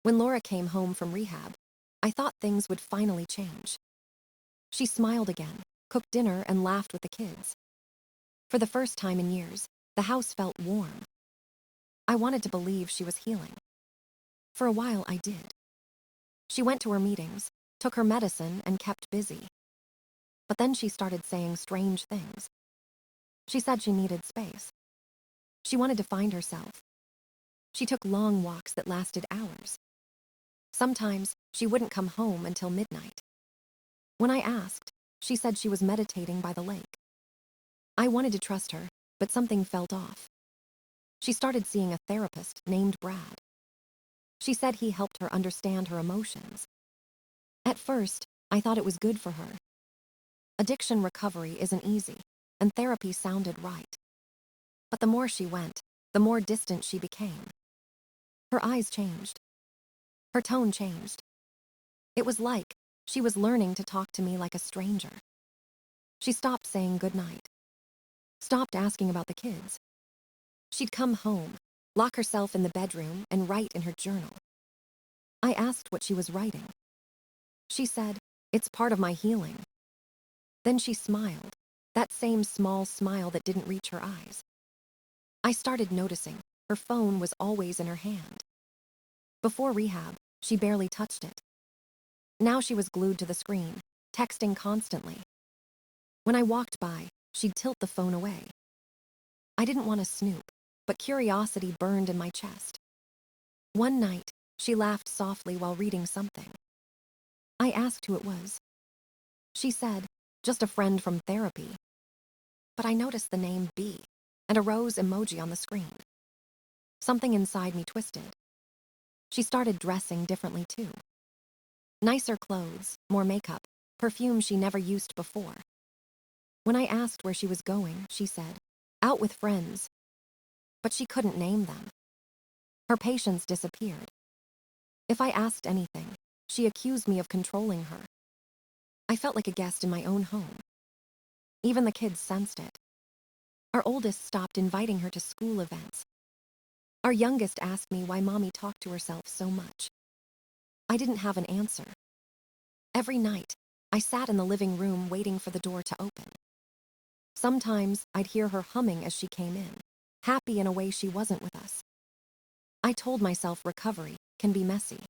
When Laura came home from rehab, I thought things would finally change. She smiled again, cooked dinner, and laughed with the kids. For the first time in years, the house felt warm. I wanted to believe she was healing. For a while, I did. She went to her meetings, took her medicine, and kept busy. But then she started saying strange things. She said she needed space. She wanted to find herself. She took long walks that lasted hours. Sometimes she wouldn't come home until midnight. When I asked, she said she was meditating by the lake. I wanted to trust her, but something felt off. She started seeing a therapist named Brad. She said he helped her understand her emotions. At first, I thought it was good for her. Addiction recovery isn't easy, and therapy sounded right. But the more she went, the more distant she became. Her eyes changed. Her tone changed. It was like she was learning to talk to me like a stranger. She stopped saying goodnight. Stopped asking about the kids. She'd come home, lock herself in the bedroom, and write in her journal. I asked what she was writing. She said, "It's part of my healing." Then she smiled, that same small smile that didn't reach her eyes. I started noticing her phone was always in her hand. Before rehab, she barely touched it. Now she was glued to the screen, texting constantly. When I walked by, she'd tilt the phone away. I didn't want to snoop, but curiosity burned in my chest. One night, she laughed softly while reading something. I asked who it was. She said, "Just a friend from therapy." But I noticed the name B and a rose emoji on the screen. Something inside me twisted. She started dressing differently too. Nicer clothes, more makeup, perfume she never used before. When I asked where she was going, she said, "Out with friends." But she couldn't name them. Her patience disappeared. If I asked anything, she accused me of controlling her. I felt like a guest in my own home. Even the kids sensed it. Our oldest stopped inviting her to school events. Our youngest asked me why Mommy talked to herself so much. I didn't have an answer. Every night, I sat in the living room waiting for the door to open. Sometimes I'd hear her humming as she came in, happy in a way she wasn't with us. I told myself recovery can be messy.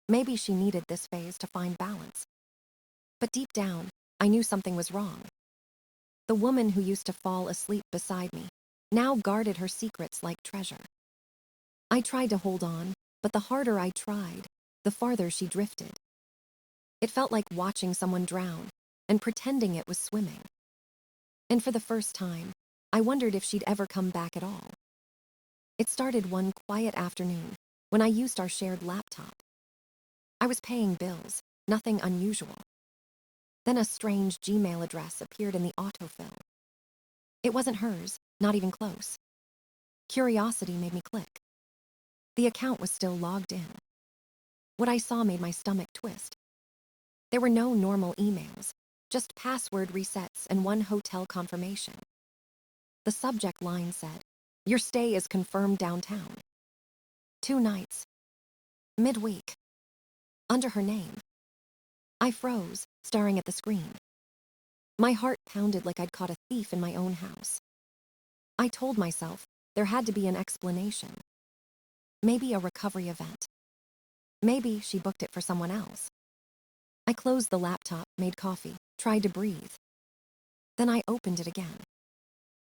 Maybe she needed this phase to find balance. But deep down, I knew something was wrong. The woman who used to fall asleep beside me now guarded her secrets like treasure. I tried to hold on, but the harder I tried, the farther she drifted. It felt like watching someone drown and pretending it was swimming. And for the first time, I wondered if she'd ever come back at all. It started one quiet afternoon when I used our shared laptop. I was paying bills, nothing unusual. Then a strange Gmail address appeared in the autofill. It wasn't hers, not even close. Curiosity made me click. The account was still logged in. What I saw made my stomach twist. There were no normal emails, just password resets and one hotel confirmation. The subject line said, "Your stay is confirmed downtown." 2 nights. Midweek. Under her name. I froze, staring at the screen. My heart pounded like I'd caught a thief in my own house. I told myself there had to be an explanation. Maybe a recovery event. Maybe she booked it for someone else. I closed the laptop, made coffee, tried to breathe. Then I opened it again.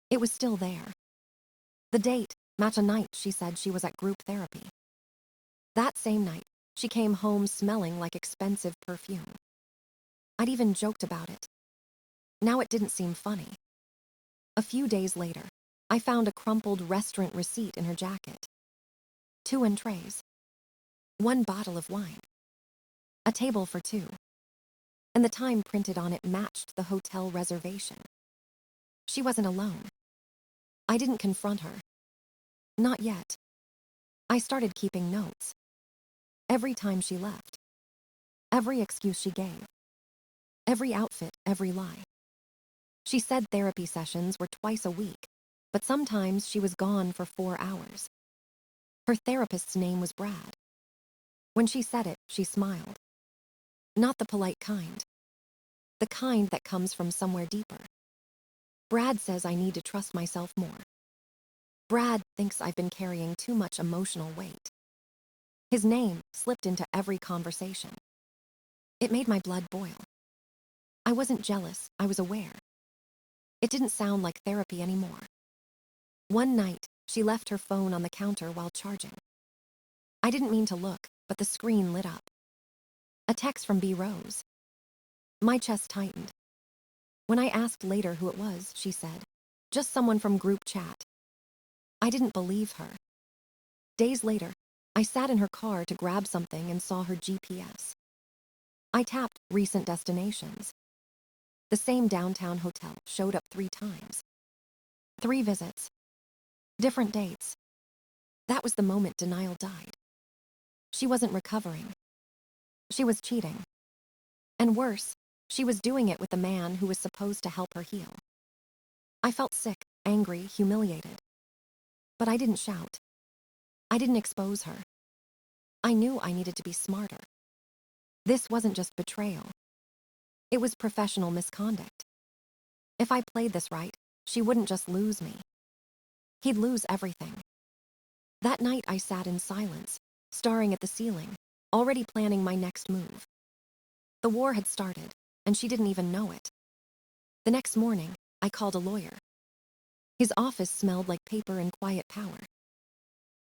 It was still there. The date matched a night she said she was at group therapy. That same night, she came home smelling like expensive perfume. I'd even joked about it. Now it didn't seem funny. A few days later, I found a crumpled restaurant receipt in her jacket. 2 entrees. 1 bottle of wine. A table for 2. And the time printed on it matched the hotel reservation. She wasn't alone. I didn't confront her. Not yet. I started keeping notes. Every time she left. Every excuse she gave. Every outfit, every lie. She said therapy sessions were twice a week, but sometimes she was gone for 4 hours. Her therapist's name was Brad. When she said it, she smiled. Not the polite kind. The kind that comes from somewhere deeper. Brad says I need to trust myself more. Brad thinks I've been carrying too much emotional weight. His name slipped into every conversation. It made my blood boil. I wasn't jealous, I was aware. It didn't sound like therapy anymore. One night, she left her phone on the counter while charging. I didn't mean to look, but the screen lit up. A text from B. Rose. My chest tightened. When I asked later who it was, she said, just someone from group chat. I didn't believe her. Days later, I sat in her car to grab something and saw her GPS. I tapped recent destinations. The same downtown hotel showed up 3 times. 3 visits. Different dates. That was the moment denial died. She wasn't recovering. She was cheating. And worse, she was doing it with a man who was supposed to help her heal. I felt sick, angry, humiliated. But I didn't shout. I didn't expose her. I knew I needed to be smarter. This wasn't just betrayal. It was professional misconduct. If I played this right, she wouldn't just lose me. He'd lose everything. That night I sat in silence, staring at the ceiling, already planning my next move. The war had started, and she didn't even know it. The next morning, I called a lawyer. His office smelled like paper and quiet power.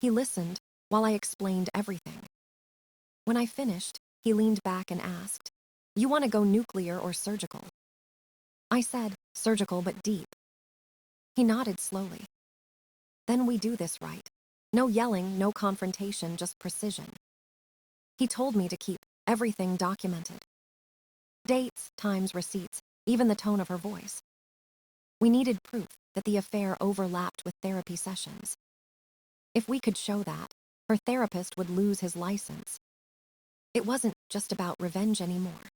He listened while I explained everything. When I finished, he leaned back and asked, "You want to go nuclear or surgical?" I said, "Surgical but deep." He nodded slowly. "Then we do this right. No yelling, no confrontation, just precision." He told me to keep everything documented. Dates, times, receipts, even the tone of her voice. We needed proof that the affair overlapped with therapy sessions. If we could show that, her therapist would lose his license. It wasn't just about revenge anymore.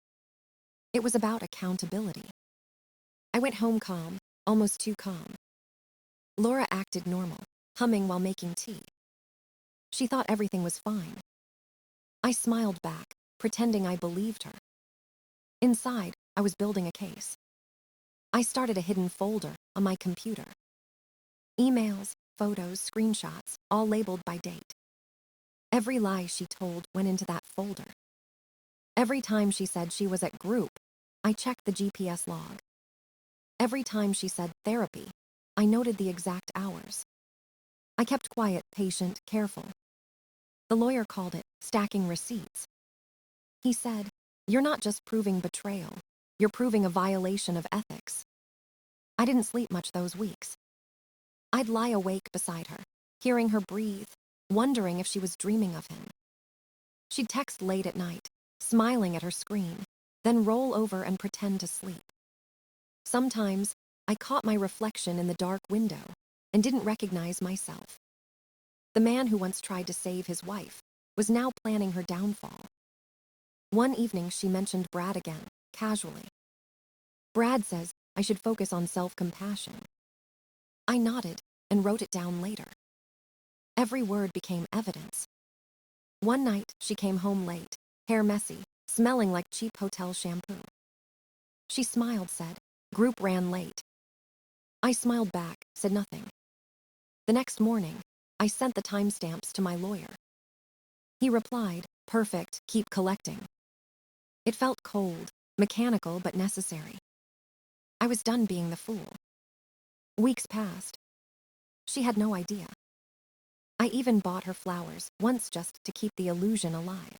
It was about accountability. I went home calm, almost too calm. Laura acted normal, humming while making tea. She thought everything was fine. I smiled back, pretending I believed her. Inside, I was building a case. I started a hidden folder on my computer. Emails, photos, screenshots, all labeled by date. Every lie she told went into that folder. Every time she said she was at group, I checked the GPS log. Every time she said therapy, I noted the exact hours. I kept quiet, patient, careful. The lawyer called it stacking receipts. He said, "You're not just proving betrayal, you're proving a violation of ethics." I didn't sleep much those weeks. I'd lie awake beside her, hearing her breathe, wondering if she was dreaming of him. She'd text late at night, smiling at her screen, then roll over and pretend to sleep. Sometimes, I caught my reflection in the dark window and didn't recognize myself. The man who once tried to save his wife was now planning her downfall. One evening she mentioned Brad again, casually. "Brad says I should focus on self-compassion." I nodded and wrote it down later. Every word became evidence. One night she came home late, hair messy, smelling like cheap hotel shampoo. She smiled, said, "Group ran late." I smiled back, said nothing. The next morning, I sent the timestamps to my lawyer. He replied, "Perfect, keep collecting." It felt cold, mechanical but necessary. I was done being the fool. Weeks passed. She had no idea. I even bought her flowers, once just to keep the illusion alive.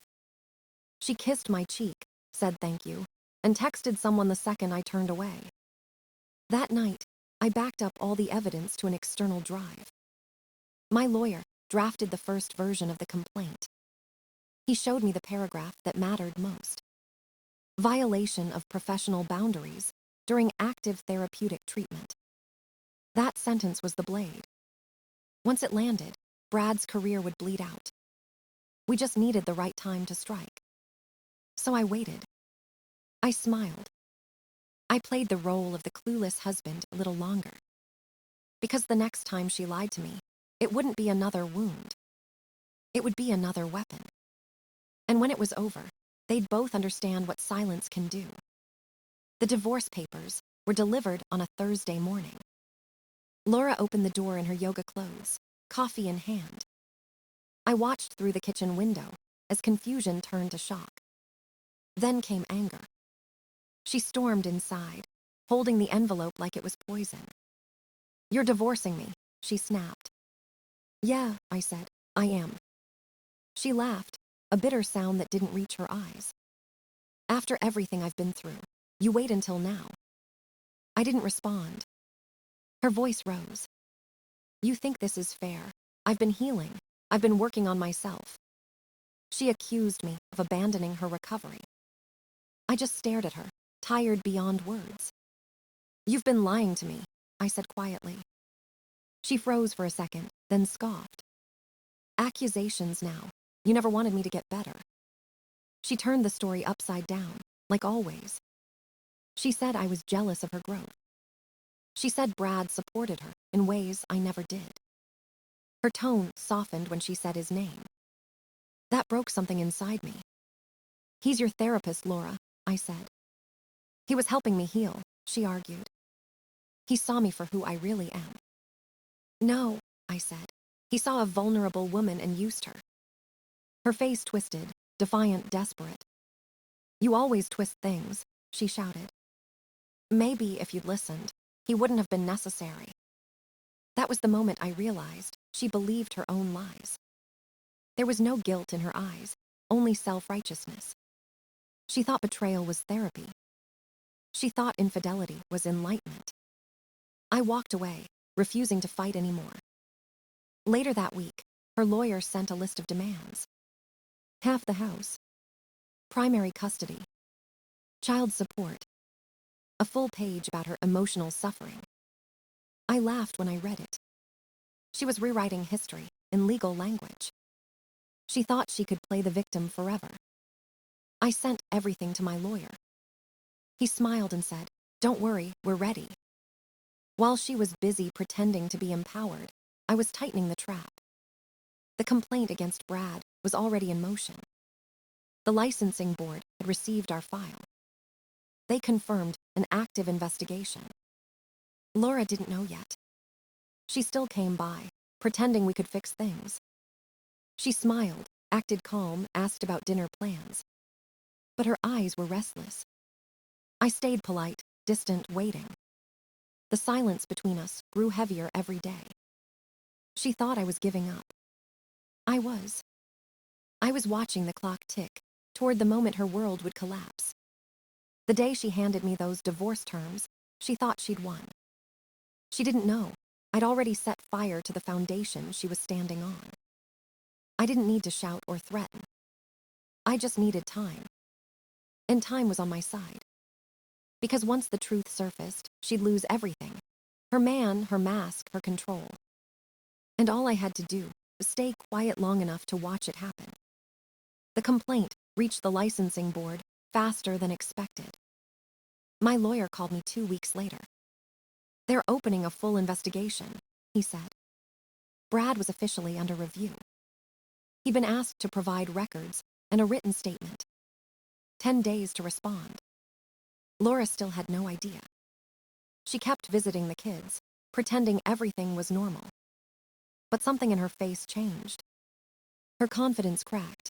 She kissed my cheek, said thank you, and texted someone the second I turned away. That night, I backed up all the evidence to an external drive. My lawyer drafted the first version of the complaint. He showed me the paragraph that mattered most. Violation of professional boundaries during active therapeutic treatment. That sentence was the blade. Once it landed, Brad's career would bleed out. We just needed the right time to strike. So I waited. I smiled. I played the role of the clueless husband a little longer. Because the next time she lied to me, it wouldn't be another wound. It would be another weapon. And when it was over, they'd both understand what silence can do. The divorce papers were delivered on a Thursday morning. Laura opened the door in her yoga clothes, coffee in hand. I watched through the kitchen window as confusion turned to shock. Then came anger. She stormed inside, holding the envelope like it was poison. "You're divorcing me," she snapped. "Yeah," I said, "I am." She laughed, a bitter sound that didn't reach her eyes. "After everything I've been through, you wait until now." I didn't respond. Her voice rose. "You think this is fair? I've been healing. I've been working on myself." She accused me of abandoning her recovery. I just stared at her, tired beyond words. "You've been lying to me," I said quietly. She froze for a second, then scoffed. "Accusations now. You never wanted me to get better." She turned the story upside down, like always. She said I was jealous of her growth. She said Brad supported her in ways I never did. Her tone softened when she said his name. That broke something inside me. "He's your therapist, Laura," I said. "He was helping me heal," she argued. "He saw me for who I really am." "No," I said. "He saw a vulnerable woman and used her." Her face twisted, defiant, desperate. "You always twist things," she shouted. "Maybe if you'd listened, he wouldn't have been necessary." That was the moment I realized she believed her own lies. There was no guilt in her eyes, only self-righteousness. She thought betrayal was therapy. She thought infidelity was enlightenment. I walked away, refusing to fight anymore. Later that week, her lawyer sent a list of demands. Half the house. Primary custody. Child support. A full page about her emotional suffering. I laughed when I read it. She was rewriting history in legal language. She thought she could play the victim forever. I sent everything to my lawyer. He smiled and said, "Don't worry, we're ready." While she was busy pretending to be empowered, I was tightening the trap. The complaint against Brad was already in motion. The licensing board had received our file. They confirmed an active investigation. Laura didn't know yet. She still came by, pretending we could fix things. She smiled, acted calm, asked about dinner plans. But her eyes were restless. I stayed polite, distant, waiting. The silence between us grew heavier every day. She thought I was giving up. I was. I was watching the clock tick, toward the moment her world would collapse. The day she handed me those divorce terms, she thought she'd won. She didn't know I'd already set fire to the foundation she was standing on. I didn't need to shout or threaten. I just needed time. And time was on my side. Because once the truth surfaced, she'd lose everything. Her man, her mask, her control. And all I had to do was stay quiet long enough to watch it happen. The complaint reached the licensing board faster than expected. My lawyer called me 2 weeks later. "They're opening a full investigation," he said. Brad was officially under review. He'd been asked to provide records and a written statement. 10 days to respond. Laura still had no idea. She kept visiting the kids, pretending everything was normal. But something in her face changed. Her confidence cracked.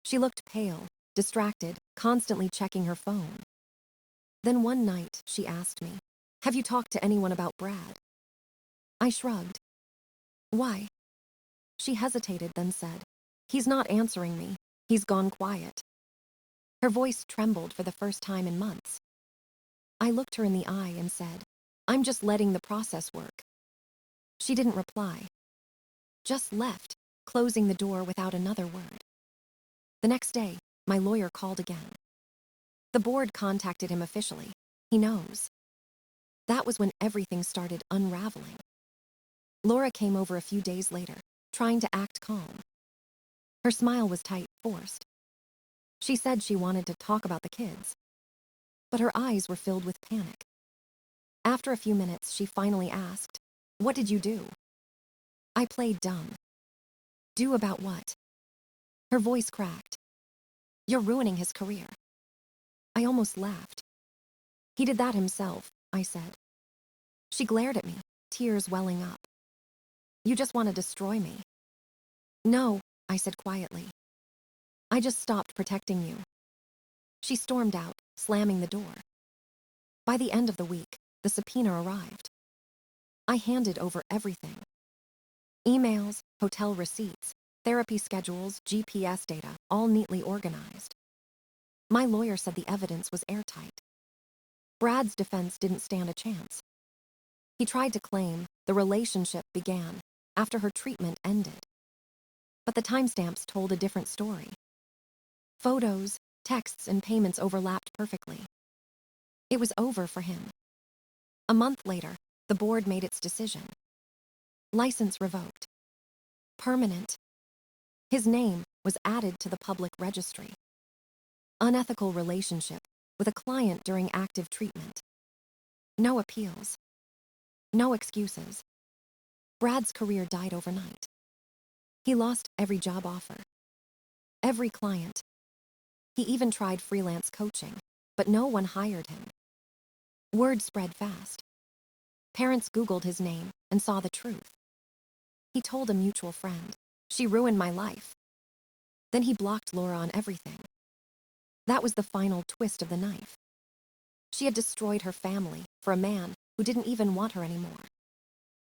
She looked pale, distracted, constantly checking her phone. Then one night, she asked me, "Have you talked to anyone about Brad?" I shrugged. "Why?" She hesitated, then said, "He's not answering me. He's gone quiet." Her voice trembled for the first time in months. I looked her in the eye and said, "I'm just letting the process work." She didn't reply. Just left, closing the door without another word. The next day, my lawyer called again. The board contacted him officially. He knows. That was when everything started unraveling. Laura came over a few days later, trying to act calm. Her smile was tight, forced. She said she wanted to talk about the kids. But her eyes were filled with panic. After a few minutes, she finally asked, "What did you do?" I played dumb. "Do about what?" Her voice cracked. You're ruining his career. I almost laughed. He did that himself, I said. She glared at me, tears welling up. You just want to destroy me. No, I said quietly. I just stopped protecting you. She stormed out, slamming the door. By the end of the week, the subpoena arrived. I handed over everything. Emails, hotel receipts, therapy schedules, GPS data, all neatly organized. My lawyer said the evidence was airtight. Brad's defense didn't stand a chance. He tried to claim the relationship began after her treatment ended. But the timestamps told a different story. Photos, texts, and payments overlapped perfectly. It was over for him. A month later, the board made its decision. License revoked. Permanent. His name was added to the public registry. Unethical relationship with a client during active treatment. No appeals. No excuses. Brad's career died overnight. He lost every job offer. Every client. He even tried freelance coaching, but no one hired him. Word spread fast. Parents Googled his name and saw the truth. He told a mutual friend, "She ruined my life." Then he blocked Laura on everything. That was the final twist of the knife. She had destroyed her family for a man who didn't even want her anymore.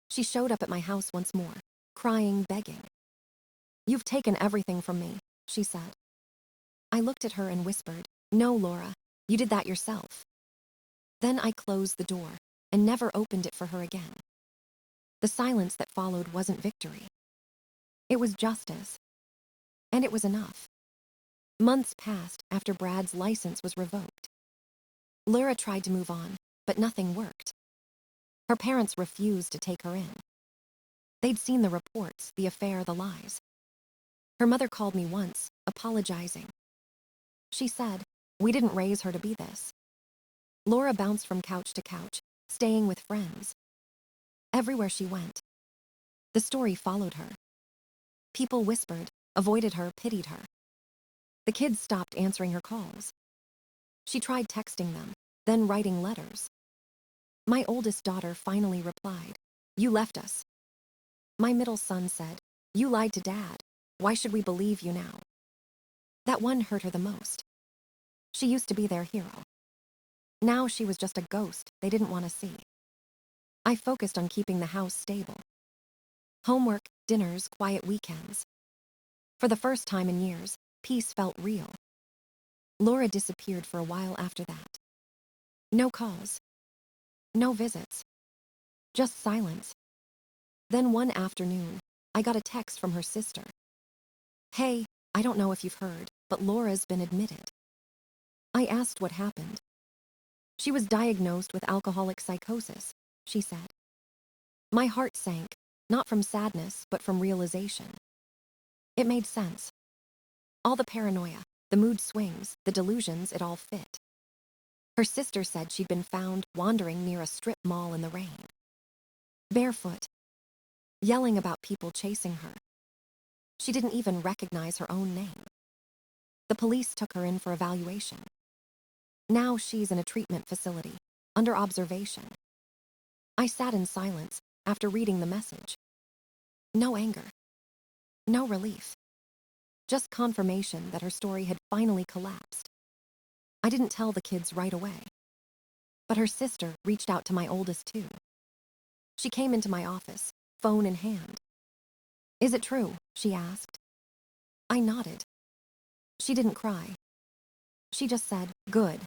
She showed up at my house once more, crying, begging. "You've taken everything from me," she said. I looked at her and whispered, "No, Laura, you did that yourself." Then I closed the door and never opened it for her again. The silence that followed wasn't victory. It was justice. And it was enough. Months passed after Brad's license was revoked. Laura tried to move on, but nothing worked. Her parents refused to take her in. They'd seen the reports, the affair, the lies. Her mother called me once, apologizing. She said, "We didn't raise her to be this." Laura bounced from couch to couch, staying with friends. Everywhere she went, the story followed her. People whispered, avoided her, pitied her. The kids stopped answering her calls. She tried texting them, then writing letters. My oldest daughter finally replied, "You left us." My middle son said, "You lied to Dad. Why should we believe you now?" That one hurt her the most. She used to be their hero. Now she was just a ghost they didn't want to see. I focused on keeping the house stable. Homework, dinners, quiet weekends. For the first time in years, peace felt real. Laura disappeared for a while after that. No calls. No visits. Just silence. Then one afternoon, I got a text from her sister. "Hey, I don't know if you've heard, but Laura's been admitted." I asked what happened. "She was diagnosed with alcoholic psychosis," she said. My heart sank, not from sadness, but from realization. It made sense. All the paranoia, the mood swings, the delusions, it all fit. Her sister said she'd been found wandering near a strip mall in the rain. Barefoot. Yelling about people chasing her. She didn't even recognize her own name. The police took her in for evaluation. Now she's in a treatment facility, under observation. I sat in silence after reading the message. No anger. No relief. Just confirmation that her story had finally collapsed. I didn't tell the kids right away. But her sister reached out to my oldest too. She came into my office, phone in hand. "Is it true?" she asked. I nodded. She didn't cry. She just said, "Good."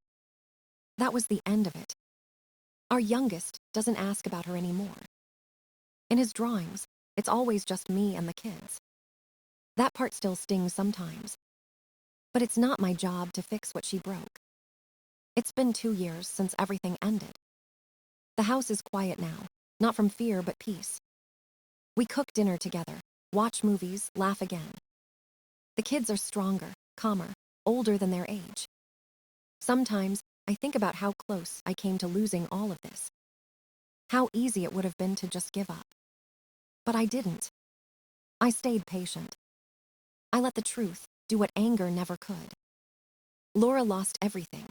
That was the end of it. Our youngest doesn't ask about her anymore. In his drawings, it's always just me and the kids. That part still stings sometimes. But it's not my job to fix what she broke. It's been 2 years since everything ended. The house is quiet now, not from fear but peace. We cook dinner together, watch movies, laugh again. The kids are stronger, calmer, older than their age. Sometimes I think about how close I came to losing all of this. How easy it would have been to just give up. But I didn't. I stayed patient. I let the truth do what anger never could. Laura lost everything.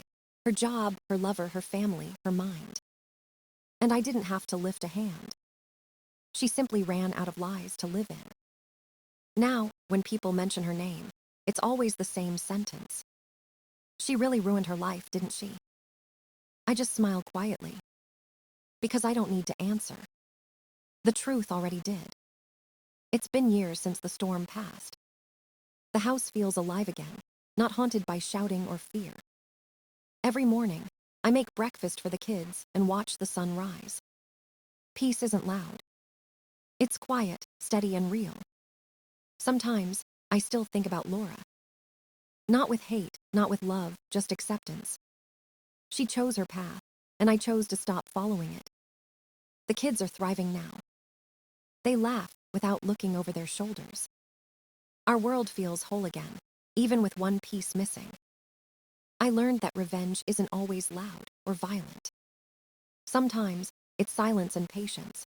Her job, her lover, her family, her mind. And I didn't have to lift a hand. She simply ran out of lies to live in. Now, when people mention her name, it's always the same sentence. She really ruined her life, didn't she? I just smile quietly. Because I don't need to answer. The truth already did. It's been years since the storm passed. The house feels alive again, not haunted by shouting or fear. Every morning, I make breakfast for the kids and watch the sun rise. Peace isn't loud. It's quiet, steady, and real. Sometimes, I still think about Laura. Not with hate, not with love, just acceptance. She chose her path, and I chose to stop following it. The kids are thriving now. They laugh without looking over their shoulders. Our world feels whole again, even with one piece missing. I learned that revenge isn't always loud or violent. Sometimes, it's silence and patience.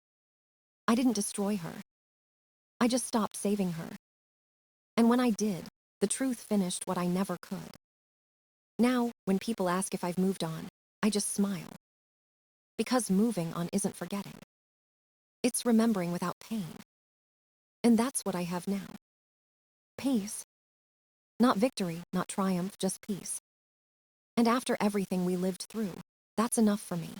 I didn't destroy her. I just stopped saving her. And when I did, the truth finished what I never could. Now, when people ask if I've moved on, I just smile. Because moving on isn't forgetting. It's remembering without pain. And that's what I have now. Peace. Not victory, not triumph, just peace. And after everything we lived through, that's enough for me.